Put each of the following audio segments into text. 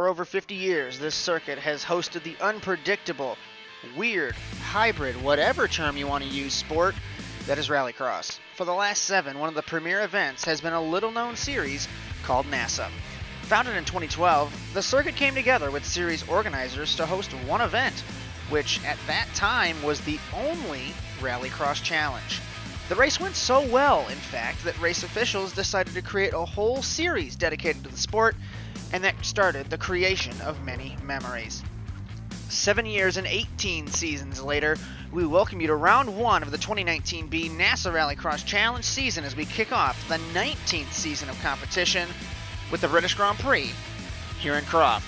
For over 50 years, this circuit has hosted the unpredictable, weird, hybrid, whatever term you want to use, sport that is Rallycross. For the last 7, one of the premier events has been a little-known series called NASA. Founded in 2012, the circuit came together with series organizers to host one event, which at that time was the only Rallycross challenge. The race went so well, in fact, that race officials decided to create a whole series dedicated to the sport, and that started the creation of many memories. 7 years and 18 seasons later, we welcome you to round 1 of the 2019 NASA RallyCross Challenge season as we kick off the 19th season of competition with the British Grand Prix here in Croft.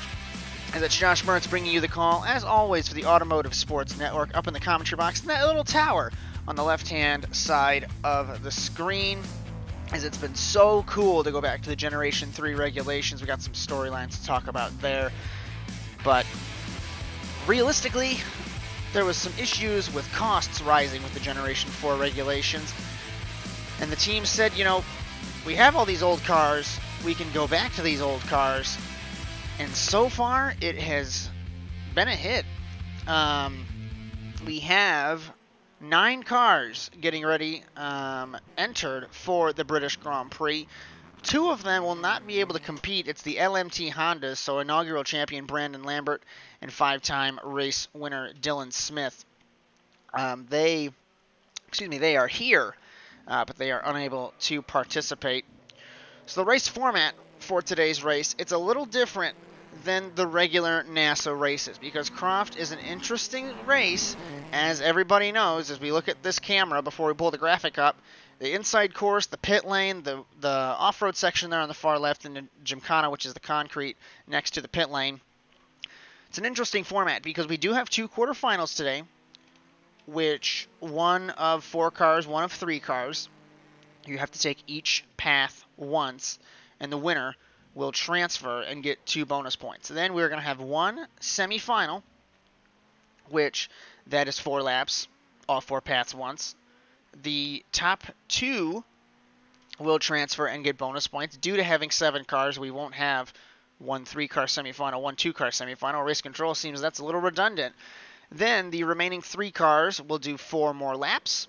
As it's Josh Mertz bringing you the call, as always, for the Automotive Sports Network up in the commentary box in that little tower on the left-hand side of the screen. As it's been so cool to go back to the Generation 3 regulations. We got some storylines to talk about there. But realistically, there was some issues with costs rising with the Generation 4 regulations. And the team said, you know, we have all these old cars, we can go back to these old cars. And so far, it has been a hit. We have 9 cars getting ready, entered for the British Grand Prix. 2 of them will not be able to compete. It's the LMT Hondas, so inaugural champion Brandon Lambert and 5-time race winner Dylan Smith. They are here, but they are unable to participate. So the race format for today's race, it's a little different than the regular NASA races because Croft is an interesting race, as everybody knows. As we look at this camera before we pull the graphic up, the inside course, the pit lane, the off-road section there on the far left, and the Gymkhana, which is the concrete next to the pit lane. It's an interesting format because we do have 2 quarterfinals today, which one of 4 cars, one of 3 cars. You have to take each path once, and the winner will transfer and get 2 bonus points. Then we're going to have 1 semifinal, which that is 4 laps, all 4 paths once. The top 2 will transfer and get bonus points. Due to having 7 cars, we won't have 1 3-car semifinal, 1 2-car semifinal. Race control seems that's a little redundant. Then the remaining 3 cars will do 4 more laps,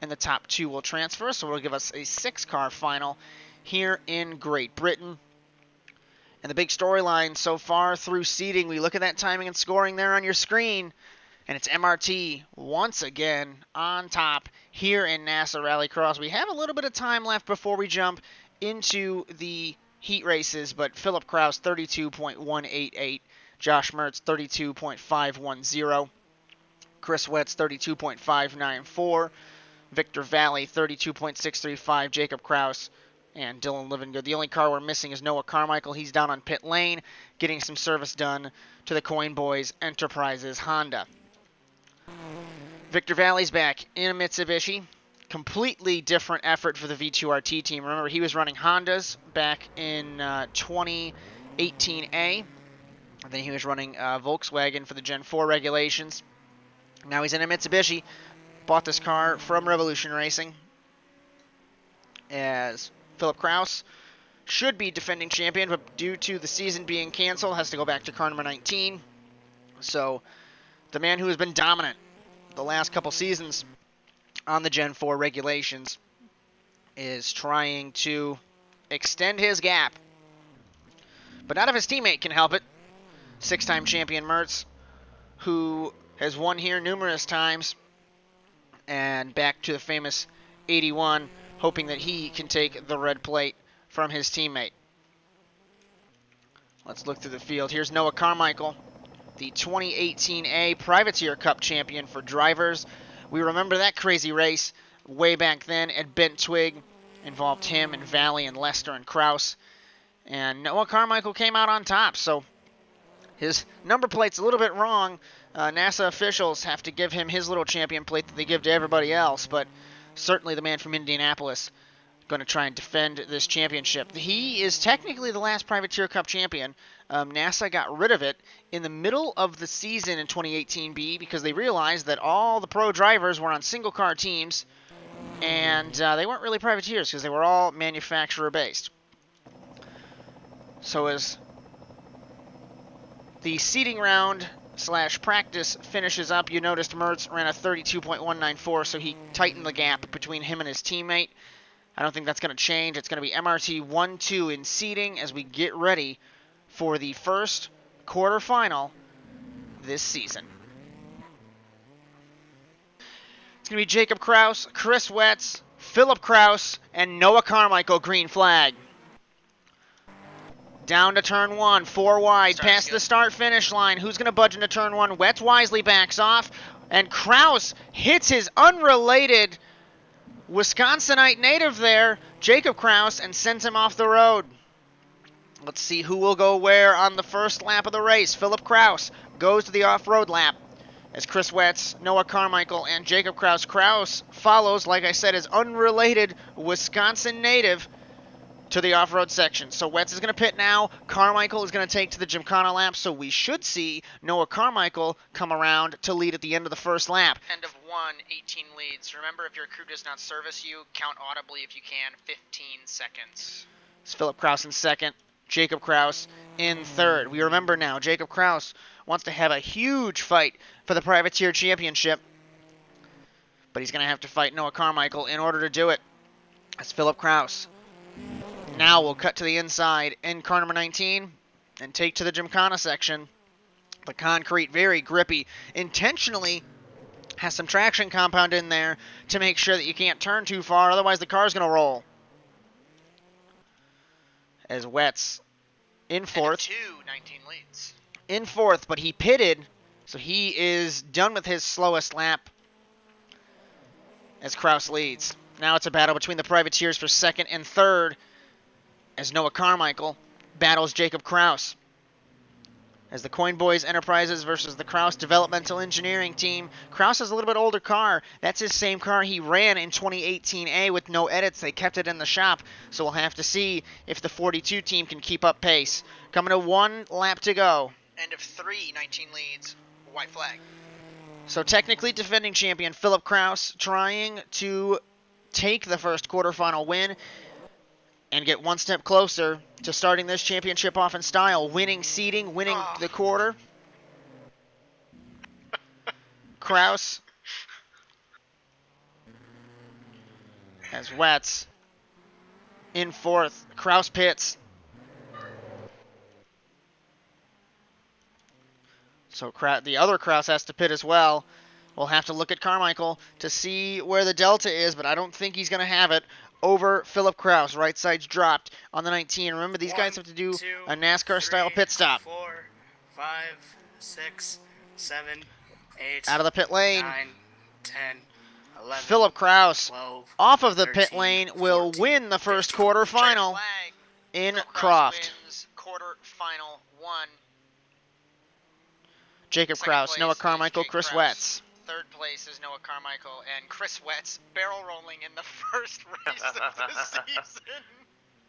and the top 2 will transfer, so it'll give us a 6-car final here in Great Britain. And the big storyline so far through seeding, we look at that timing and scoring there on your screen, and it's MRT once again on top here in NASA RallyCross. We have a little bit of time left before we jump into the heat races, but Philip Kraus 32.188, Josh Mertz 32.510, Chris Wetz 32.594, Victor Valley 32.635, Jacob Kraus, and Dylan Livingood. The only car we're missing is Noah Carmichael. He's down on pit lane, getting some service done to the Coin Boys Enterprises Honda. Victor Valley's back in a Mitsubishi. Completely different effort for the V2RT team. Remember, he was running Hondas back in 2018A. And then he was running Volkswagen for the Gen 4 regulations. Now he's in a Mitsubishi. Bought this car from Revolution Racing. As Philip Kraus should be defending champion, but due to the season being canceled, has to go back to car number 19. So the man who has been dominant the last couple seasons on the Gen 4 regulations is trying to extend his gap. But not if his teammate can help it. 6-time champion Mertz, who has won here numerous times, and back to the famous 81, hoping that he can take the red plate from his teammate. Let's look through the field. Here's Noah Carmichael, the 2018A Privateer Cup champion for drivers. We remember that crazy race way back then at Bent Twig. Involved him and Valley and Lester and Kraus. And Noah Carmichael came out on top, so his number plate's a little bit wrong. NASA officials have to give him his little champion plate that they give to everybody else, but certainly the man from Indianapolis going to try and defend this championship. He is technically the last Privateer Cup champion. NASA got rid of it in the middle of the season in 2018B because they realized that all the pro drivers were on single-car teams, and they weren't really privateers because they were all manufacturer-based. So as the seeding round / practice finishes up, you noticed Mertz ran a 32.194, so he tightened the gap between him and his teammate. I don't think that's going to change. It's going to be MRT 1-2 in seeding as we get ready for the first quarterfinal this season. It's going to be Jacob Kraus, Chris Wetz, Philip Kraus, and Noah Carmichael, green flag. Down to turn 1, 4 wide, past the start-finish line. Who's going to budge into turn 1? Wetz wisely backs off, and Kraus hits his unrelated Wisconsinite native there, Jacob Kraus, and sends him off the road. Let's see who will go where on the first lap of the race. Philip Kraus goes to the off-road lap as Chris Wetz, Noah Carmichael, and Jacob Kraus. Kraus follows, like I said, his unrelated Wisconsin native to the off-road section. So Wetz is going to pit now. Carmichael is going to take to the Gymkhana lap, so we should see Noah Carmichael come around to lead at the end of the first lap. End of 1, 18 leads. Remember, if your crew does not service you, count audibly if you can, 15 seconds. It's Philip Kraus in second, Jacob Kraus in third. We remember now, Jacob Kraus wants to have a huge fight for the Privateer Championship, but he's going to have to fight Noah Carmichael in order to do it. That's Philip Kraus. Now we'll cut to the inside in car number 19 and take to the Gymkhana section. The concrete, very grippy, intentionally has some traction compound in there to make sure that you can't turn too far, otherwise the car's going to roll. As Wetz in fourth. 19 leads. In fourth, but he pitted, so he is done with his slowest lap as Kraus leads. Now it's a battle between the Privateers for second and third as Noah Carmichael battles Jacob Kraus. As the Coin Boys Enterprises versus the Kraus Developmental Engineering Team. Kraus has a little bit older car. That's his same car he ran in 2018A with no edits. They kept it in the shop, so we'll have to see if the 42 team can keep up pace. Coming to 1 lap to go. End of 3, 19 leads, white flag. So technically defending champion Philip Kraus trying to take the first quarterfinal win and get one step closer to starting this championship off in style, winning seeding, winning the quarter. Kraus as Wetz in fourth. Kraus pits. So the other Kraus has to pit as well. We'll have to look at Carmichael to see where the delta is, but I don't think he's going to have it over Philip Kraus. Right side's dropped on the 19. Remember, these guys have to do a NASCAR-style pit stop. 4, 5, 6, 7, 8, out of the pit lane. 9, 10, 11, Philip Kraus 12, off of the 13, pit lane will 14, win the first 15. quarterfinal in Croft. Quarterfinal 1. Jacob Kraus, Noah Carmichael, Chris Wetz. Third place is Noah Carmichael and Chris Wetz, barrel rolling in the first race of the season.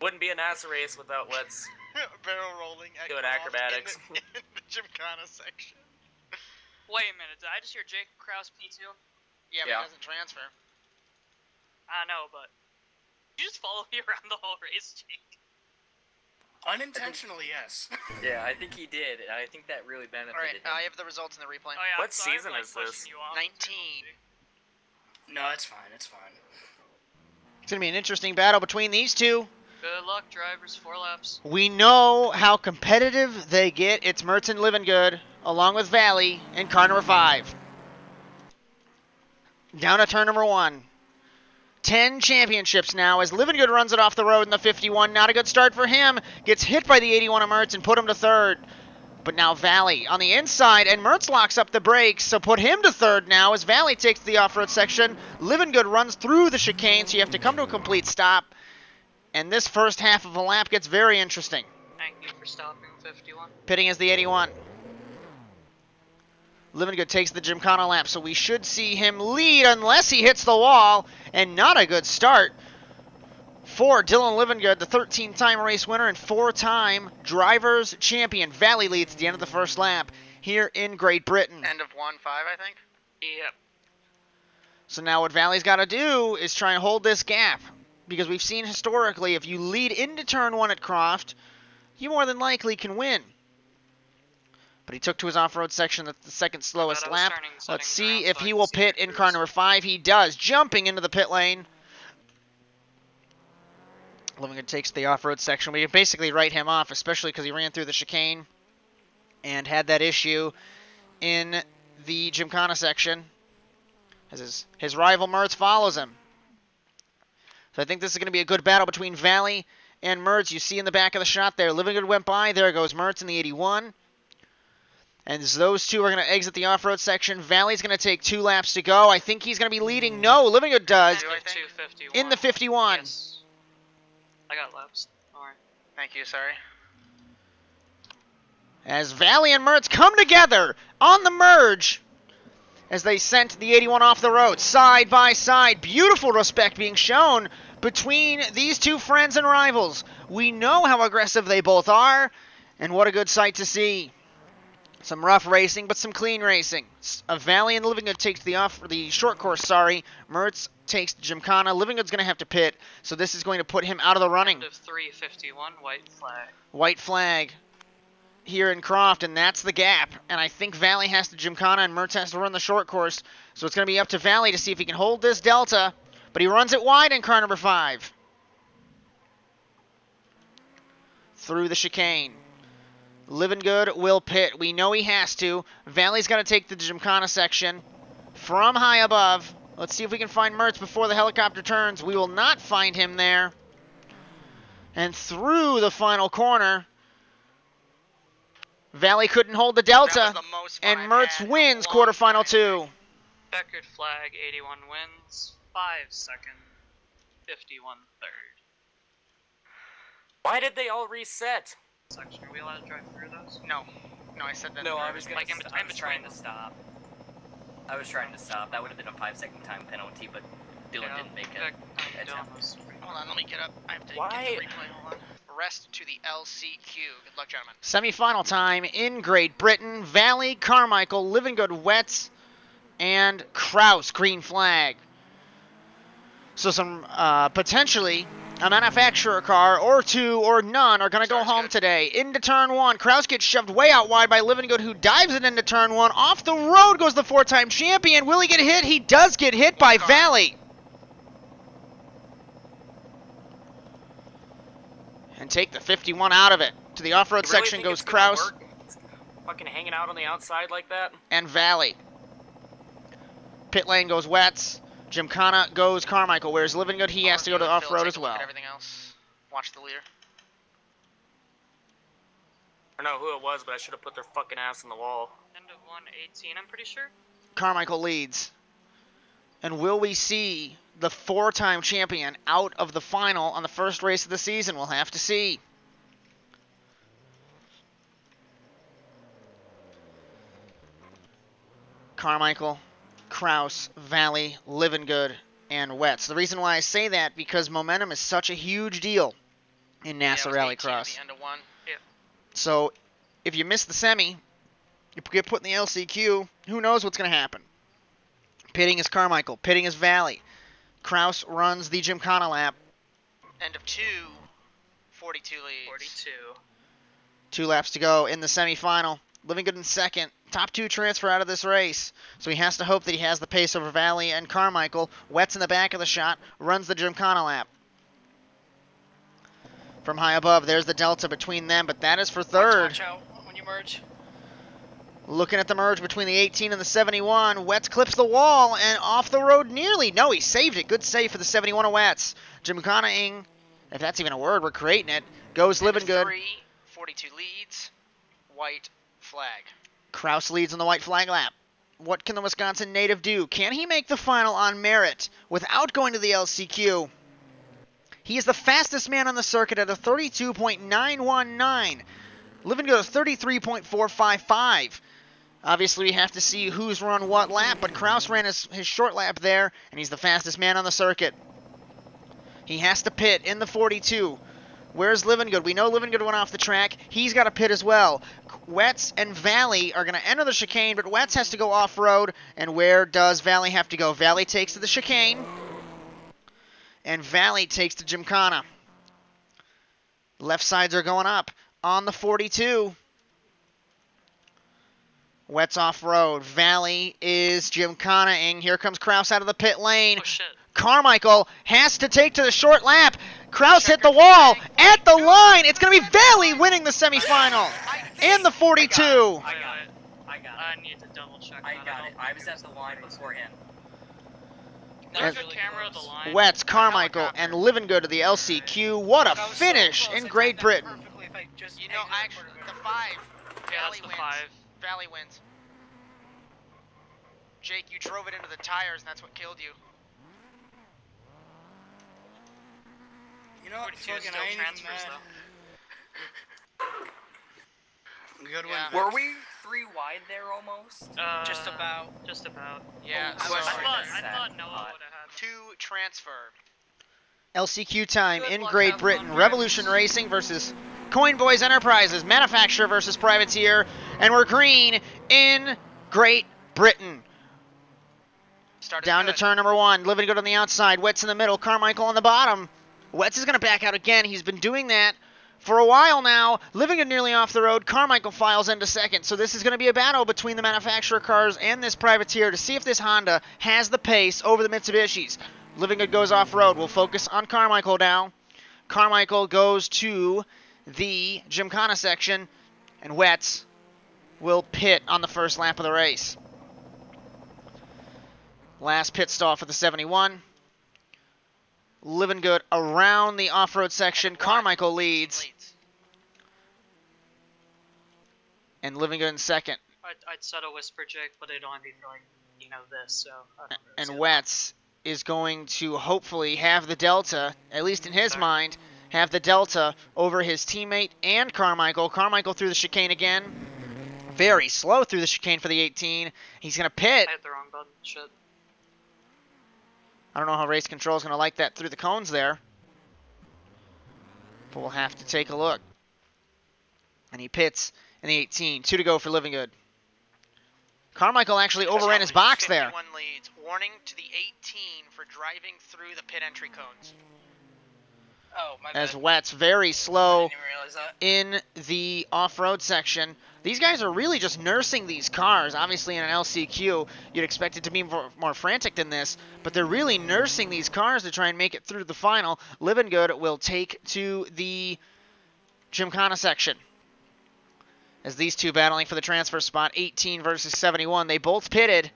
Wouldn't be a NASA race without Wetz Barrel rolling at doing Croft acrobatics. in the Gymkhana section. Wait a minute, did I just hear Jacob Kraus P2? Yeah, but Yeah. it doesn't transfer. I know, but you just follow me around the whole race, Jake. Unintentionally, yes. Yeah, I think he did. I think that really benefited Alright, him. I have the results in the replay. Oh, yeah, What so I'm, season is pushing this? you off. 19. No, it's fine, it's fine. It's going to be an interesting battle between these two. Good luck, drivers. 4 laps. We know how competitive they get. It's Mertz and Livingood, along with Valley, in car number 5. Down to turn number 1. 10 championships now as Livingood runs it off the road in the 51. Not a good start for him. Gets hit by the 81 of Mertz and put him to third. But now Valley on the inside, and Mertz locks up the brakes, so put him to third now as Valley takes the off-road section. Livingood runs through the chicane, so you have to come to a complete stop. And this first half of a lap gets very interesting. Thank you for stopping 51. Pitting is the 81. Livingood takes the Gymkhana lap, so we should see him lead unless he hits the wall, and not a good start for Dylan Livingood, the 13-time race winner and 4-time drivers champion. Valley leads at the end of the first lap here in Great Britain. End of 1-5, I think. Yep. So now what Valley's got to do is try and hold this gap, because we've seen historically if you lead into turn 1 at Croft, you more than likely can win. But he took to his off-road section at the second slowest I was lap. turning Let's settings see around if so I he can will see pit your in car cruise. number 5. He does, jumping into the pit lane. Livingood takes the off-road section. We can basically write him off, especially because he ran through the chicane and had that issue in the Gymkhana section. As his rival Mertz follows him. So I think this is going to be a good battle between Valley and Mertz. You see in the back of the shot there, Livingood went by. There goes Mertz in the 81. And as those two are going to exit the off-road section, Valley's going to take 2 laps to go. I think he's going to be leading. No, Livingood does. End of 251. In the 51. Yes. I got laps. Alright. Thank you, sorry. As Valley and Mertz come together on the merge as they sent the 81 off the road side by side. Beautiful respect being shown between these two friends and rivals. We know how aggressive they both are, and what a good sight to see. Some rough racing, but some clean racing. Valley and Livingood takes the short course, Mertz takes Gymkhana. Livingood's going to have to pit, so this is going to put him out of the running. End of 351. White flag. White flag here in Croft, and that's the gap. And I think Valley has to Gymkhana and Mertz has to run the short course. So it's going to be up to Valley to see if he can hold this delta. But he runs it wide in car number 5. Through the chicane. Livingood will pit. We know he has to. Valley's got to take the Gymkhana section from high above. Let's see if we can find Mertz before the helicopter turns. We will not find him there. And through the final corner, Valley couldn't hold the delta, and Mertz wins quarterfinal 2. Checkered flag. 81 wins. 5 second. 51 third. Why did they all reset? Section. Are we allowed to drive through those? No. No, I said that. No, I was gonna. Like in I was between trying to them. stop. I was trying to stop. That would have been a 5-second time penalty, but Dylan didn't make it. Attempt. Hold on, let me get up. I have to Why? get the replay. Hold on. Rest to the LCQ. Good luck, gentlemen. Semi-final time in Great Britain. Valley, Carmichael, Livingood, Wets, and Kraus, green flag. So some potentially a manufacturer car or 2 or none are going to go home today. Into turn 1. Kraus gets shoved way out wide by Livingood, who dives it into turn 1. Off the road goes the 4-time champion. Will he get hit? He does get hit by Valley. And take the 51 out of it. To the off-road You really section think goes it's gonna Kraus work? Fucking hanging out on the outside like that? and Valley. Pit lane goes Wets. Gymkhana goes Carmichael. Whereas Livingood, he has to go to off-road as well. Look at everything else. Watch the leader. I don't know who it was, but I should have put their fucking ass in the wall. End of 118, I'm pretty sure. Carmichael leads. And will we see the 4-time champion out of the final on the first race of the season? We'll have to see. Carmichael, Kraus, Valley, Livingood, and Wets. The reason why I say that, because momentum is such a huge deal in NASA RallyCross. The end of 1. So if you miss the semi, you get put in the LCQ, who knows what's going to happen. Pitting is Carmichael. Pitting is Valley. Kraus runs the Gymkhana lap. End of 2. 42 leads. 42. 2 laps to go in the semifinal. Livingood in second. Top 2 transfer out of this race. So he has to hope that he has the pace over Valley and Carmichael. Wets in the back of the shot. Runs the Gymkhana lap. From high above, there's the delta between them, but that is for third. Watch out when you merge. Looking at the merge between the 18 and the 71. Wets clips the wall and off the road nearly. No, he saved it. Good save for the 71 of Wets. Gymkhana-ing, if that's even a word, we're creating it. Goes Livingood. 3, 42 leads. White flag. Kraus leads on the white flag lap. What can the Wisconsin native do? Can he make the final on merit without going to the LCQ? He is the fastest man on the circuit at a 32.919. Livingood is 33.455. Obviously, we have to see who's run what lap, but Kraus ran his short lap there, and he's the fastest man on the circuit. He has to pit in the 42. Where's Livingood? We know Livingood went off the track. He's got to pit as well. Wets and Valley are going to enter the chicane, but Wets has to go off-road. And where does Valley have to go? Valley takes to the chicane, and Valley takes to Gymkhana. Left sides are going up on the 42. Wets off-road. Valley is Gymkhana-ing. Here comes Kraus out of the pit lane. Oh shit. Carmichael has to take to the short lap. Kraus hit the wall at the line. It's going to be Valley winning the semifinal in the 42. I got it. I need to double check. I got it. I was at the line before him. There's a camera at the line. Wets, Carmichael, and Livingood to the LCQ. What a finish in Great Britain. You know, actually, the 5. Yeah, Valley that's the wins. 5. Valley wins. Jake, you drove it into the tires, and that's what killed you. You know what? 42 Fucking still I ain't even transfers mad. though. Good Yeah. one. Were we 3 wide there almost? Just about. Just about. Yeah, Oh, so I sorry. thought Noah would have had. 2 transfer. LCQ time Good in luck, Great have Britain. fun, Revolution Racing versus Coin Boys Enterprises, manufacturer versus privateer, and we're green in Great Britain. Started Down good. to turn number 1. Livingood on the outside. Wets in the middle. Carmichael on the bottom. Wets is going to back out again. He's been doing that for a while now. Livingood nearly off the road. Carmichael files into second. So this is going to be a battle between the manufacturer cars and this privateer to see if this Honda has the pace over the Mitsubishis. Livingood goes off road. We'll focus on Carmichael now. Carmichael goes to the Gymkhana section, and Wets will pit on the first lap of the race. Last pit stop for the 71. Livingood around the off-road section. Carmichael leads. And Livingood in second. I'd said a whisper, Jake, but it'd only be for like, this, so I don't really And see that. Wets is going to hopefully have the delta, at least in his mind, have the delta over his teammate and Carmichael. Carmichael through the chicane again. Very slow through the chicane for the 18. He's going to pit. I hit the wrong button. Shit. I don't know how race control is going to like that through the cones there. But we'll have to take a look. And he pits in the 18. 2 to go for Livingood. Carmichael actually overran his box there. 51 leads. Warning to the 18 for driving through the pit entry cones. Oh, my As bad. Wets very slow I didn't even realize that. in the off-road section. These guys are really just nursing these cars. Obviously in an LCQ, you'd expect it to be more frantic than this, but they're really nursing these cars to try and make it through the final. Livingood will take to the Gymkhana section. As these two battling for the transfer spot, 18 versus 71. They both pitted.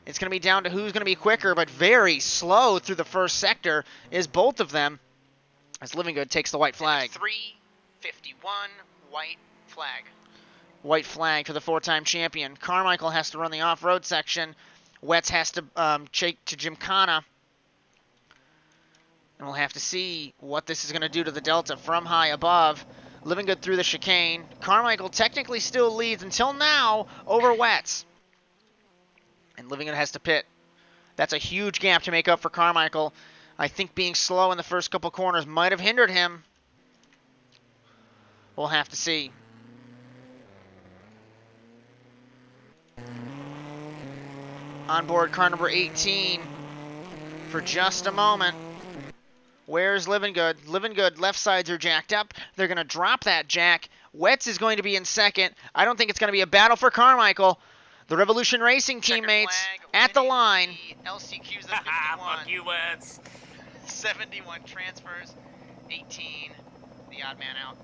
It's going to be down to who's going to be quicker, but very slow through the first sector is both of them. As Livingood takes the white flag. 3:51 white flag. White flag for the 4-time champion. Carmichael has to run the off-road section. Wets has to take to Gymkhana. And we'll have to see what this is going to do to the delta from high above. Livingood through the chicane. Carmichael technically still leads until now over Wets. And Livingood has to pit. That's a huge gap to make up for Carmichael. I think being slow in the first couple corners might have hindered him. We'll have to see. On board car number 18 for just a moment. Where's Livingood? Livingood, left sides are jacked up. They're going to drop that jack. Wets is going to be in second. I don't think it's going to be a battle for Carmichael. The Revolution Racing teammates at the line. The LCQ's at 51. Fuck you, Wets. 71 transfers. 18. The odd man out.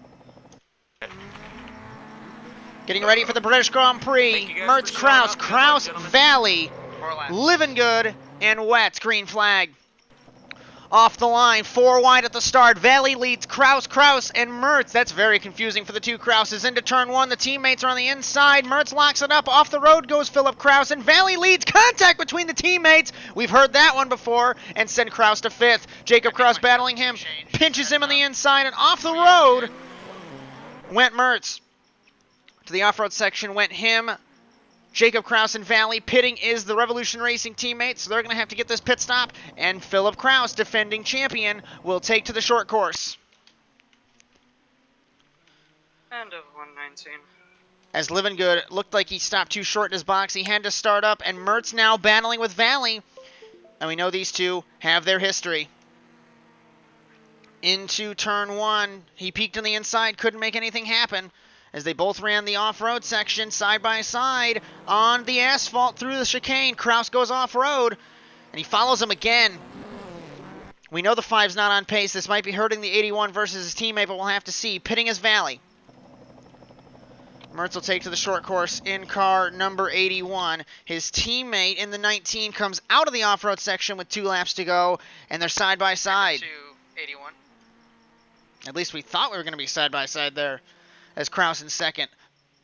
Getting ready for the British Grand Prix. Thank you guys Mertz, for showing Kraus, up. Good luck, Kraus, gentlemen. Valley, Four laps. Livingood, and Wets. Green flag. Off the line, 4 wide at the start. Valley leads Kraus, and Mertz. That's very confusing for the two Krauses. Into turn 1, the teammates are on the inside. Mertz locks it up. Off the road goes Philip Kraus, and Valley leads. Contact between the teammates. We've heard that one before, and send Kraus to 5th. Jacob Kraus battling him, pinches him on the inside, and off the road went Mertz. To the off-road section went him, Jacob Kraus and Valley. Pitting is the Revolution Racing teammates, so they're going to have to get this pit stop. And Philip Kraus, defending champion, will take to the short course. End of 119. As Livingood looked like he stopped too short in his box, he had to start up. And Mertz now battling with Valley. And we know these two have their history. Into turn 1, he peeked on the inside, couldn't make anything happen. as they both ran the off-road section side by side on the asphalt through the chicane. Kraus goes off-road, and he follows him again. We know the 5's not on pace. This might be hurting the 81 versus his teammate, but we'll have to see. Pitting is Valley. Mertz will take to the short course in car number 81. His teammate in the 19 comes out of the off-road section with 2 laps to go, and they're side by side. To 81. At least we thought we were going to be side by side there. As Kraus in second,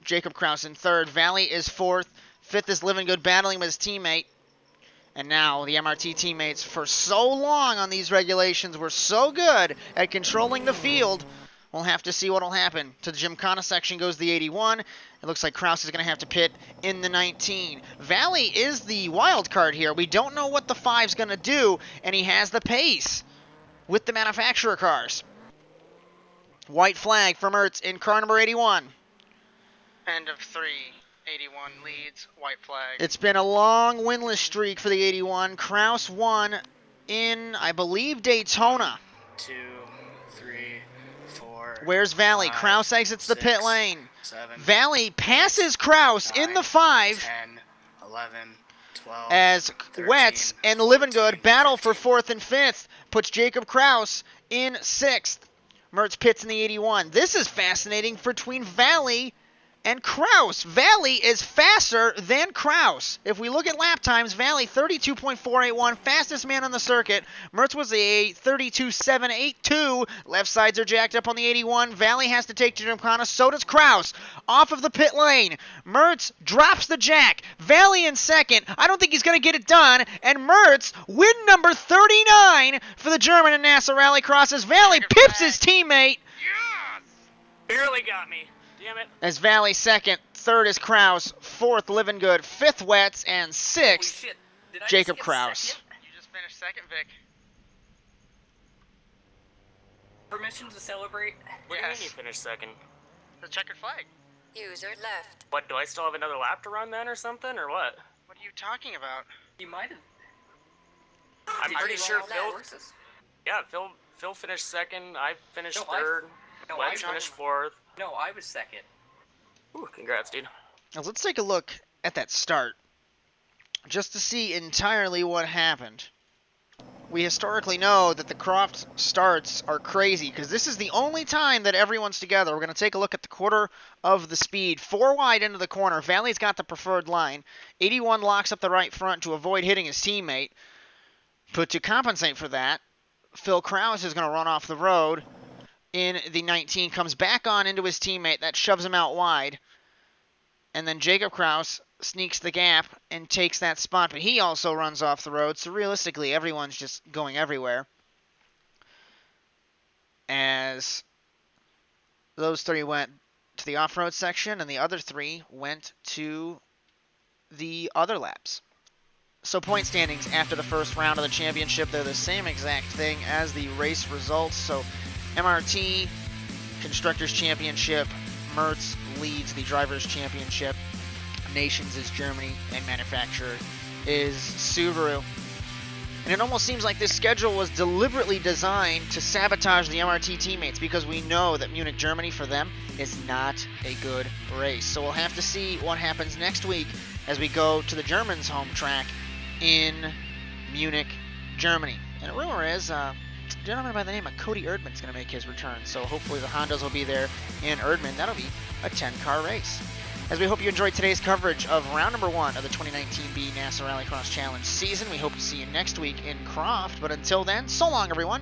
Jacob Kraus in third. Valley is fourth. Fifth is Living Good battling with his teammate. And now the MRT teammates, for so long on these regulations, were so good at controlling the field. We'll have to see what will happen. To the Gymkhana section goes the 81. It looks like Kraus is going to have to pit in the 19. Valley is the wild card here. We don't know what the 5's going to do, and he has the pace with the manufacturer cars. White flag for Mertz in car number 81. End of 3. 81 leads, white flag. It's been a long winless streak for the 81. Kraus won in, I believe, Daytona. 2, 3, 4. Where's Valley? 5, Kraus exits the 6, pit lane. 7. Valley passes Kraus 9, in the 5 10, 11, 12. as 13, Wetz and Living Good 14, battle for 15. 4th and 5th. Puts Jacob Kraus in 6th. Mertz pits in the 81. This is fascinating between Valley and Kraus. Valley is faster than Kraus. If we look at lap times, Valley 32.481, fastest man on the circuit. Mertz was a 32.782. Left sides are jacked up on the 81. Valley has to take to Gymkhana. So does Kraus. Off of the pit lane. Mertz drops the jack. Valley in second. I don't think he's going to get it done. And Mertz, win number 39 for the German in NASA RallyCross as Valley pips his teammate. Barely got me. Damn it. As Valley second, third is Kraus, fourth Living Good, fifth Wetz, and Holy sixth shit. Did I Jacob just get Kraus. second? You just finished second, Vic. Permission to celebrate? What Yes. do you mean you finished second? The checkered flag. User left. What, do I still have another lap to run then or something, or what? What are you talking about? You might have. I'm Did pretty you sure run all Phil... horses? Yeah, Phil finished second, I finished No, third, No, Wentz I finished fourth. No, I was second. Ooh, congrats, dude. Now let's take a look at that start, just to see entirely what happened. We historically know that the Croft starts are crazy, because this is the only time that everyone's together. We're going to take a look at the quarter of the speed. 4 wide into the corner. Valley's got the preferred line. 81 locks up the right front to avoid hitting his teammate. But to compensate for that, Phil Kraus is going to run off the road in the 19, comes back on into his teammate. That shoves him out wide. And then Jacob Kraus sneaks the gap and takes that spot, but he also runs off the road. So realistically, everyone's just going everywhere. As those 3 went to the off-road section, and the other 3 went to the other laps. So point standings after the first round of the championship, they're the same exact thing as the race results. So MRT, Constructors Championship, Mertz leads the Drivers' Championship. Nations is Germany, and Manufacturer is Subaru. And it almost seems like this schedule was deliberately designed to sabotage the MRT teammates, because we know that Munich, Germany, for them, is not a good race. So we'll have to see what happens next week as we go to the Germans' home track in Munich, Germany. And a rumor is a gentleman by the name of Cody Erdman's going to make his return. So hopefully the Hondas will be there in Erdman. That'll be a 10-car race. As we hope you enjoyed today's coverage of round number 1 of the 2019B NASA RallyCross Challenge season. We hope to see you next week in Croft. But until then, so long, everyone.